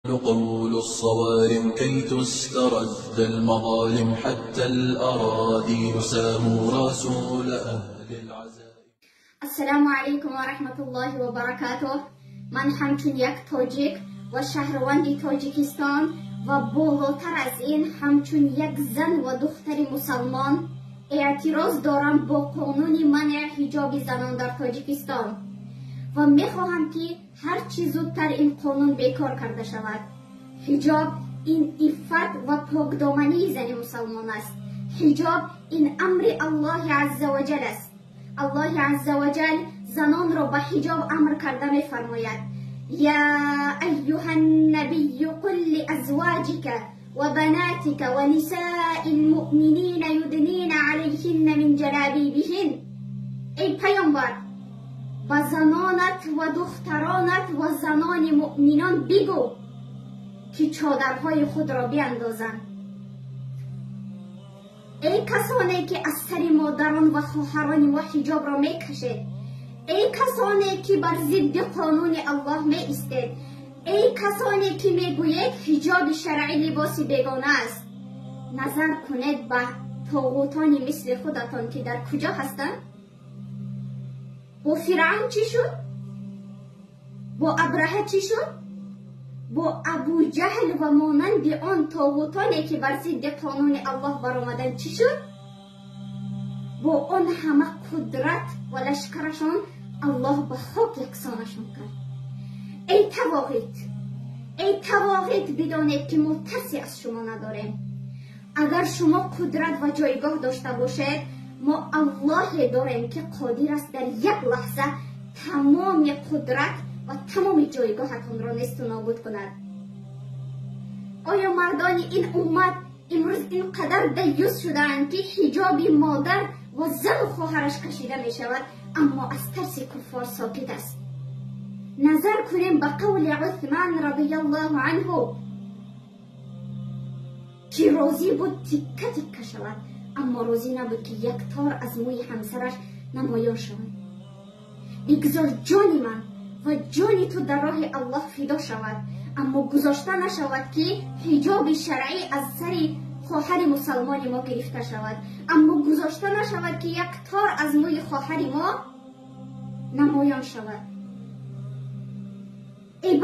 قول الصوارم كي تسترد المظالم حتى الأراضي نساموا رسول أهل العزائم. السلام عليكم ورحمة الله وبركاته. من همچون یک تاجیک و شهروند تاجیکستان و بالاتر از این همچون یک زن و دختر مسلمان اعتراض دارم با قانون منع حجاب زنان در تاجیکستان و میخواهم که هر چی زودتر این قانون بیکار کرده شود. حجاب این عفت و پاکدامنی زن مسلمان است. حجاب این امر الله عز و جل است. الله عز و جل زنان را به حجاب امر کرده میفرماید: یا ایها النبی قل لازواجک و بناتک و نساء المؤمنین یدنین علیهن من جلابیبهن. ای پیامبر، با زنانت و دخترانت و زنان مؤمنان بگو که چادرهای خود را بیاندازند. ای کسانی که از سر مادران و خواهران ما حجاب را میکشید، ای کسانی که بر ضد قانون الله می ایستید، ای کسانی که میگویید حجاب شرعی لباس بیگانه است، نظر کنید به طاغوتانی مثل خودتان که در کجا هستند. با فرعون چی شد؟ با ابرهه چی شد؟ با ابو جهل و مانند آن طاغوتانی که بر ضد قانون الله برآمدند چی شد؟ با آن همه قدرت و لشکرشان الله به خاک یکسانشان کرد. ای تواغیت بدانید که ما ترسی از شما نداریم. اگر شما قدرت و جایگاه داشته باشید، ما الله داریم که قادر است در یک لحظه تمام قدرت و تمام جایگاهتان را نیست و نابود کند. آیا مردان این امت امروز اینقدر دیوس شدند که حجاب مادر و زن و خواهرش کشیده می شود اما از ترس کفار ساکت است؟ نظر کنیم به قول عثمان رضی الله عنه که راضی بود تکه تکه شود، اما راضی نبود که یک تار از موی همسرش نمایان شود. بگذار جان من و جان تو در راه الله فدا شود، اما گذاشته نشود که حجاب شرعی از سر خواهر مسلمان ما گرفته شود، اما گذاشته نشود که یک تار از موی خواهر ما نمایان شود. ای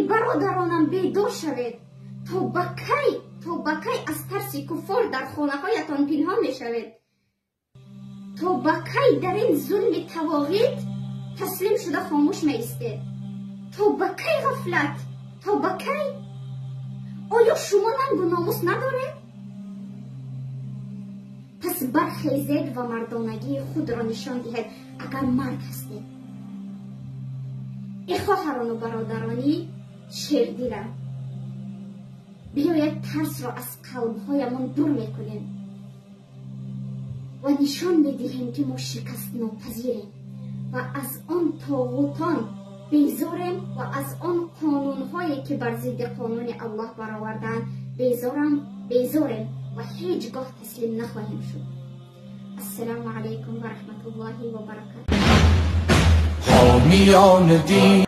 برادرانم بیدار شوید. تا بکی از ترس کفار در خانه هایتان پنهان می شوید؟ تا بکی در این ظلم طواغیت تسلیم شده خاموش می ایستید؟ تا بکی غفلت؟ تا بکی؟ آیا شما ننگ و ناموس ندارید؟ پس برخیزید و مردانگی خود را نشان دهید اگر مرد هستید. ای خواهران و برادرانی شیردلم، بیاید ترس را از قلبهایمان دور میکنیم و نشان میدهیم که ما شکست ناپذیریم و از آن طاغوتان بیزاریم و از آن قانونهایی که بر ضد قانون الله برآوردند بیزاریم و هیچگاه تسلیم نخواهیم شد. السلام علیکم و رحمت الله و برکاته. حامیان دین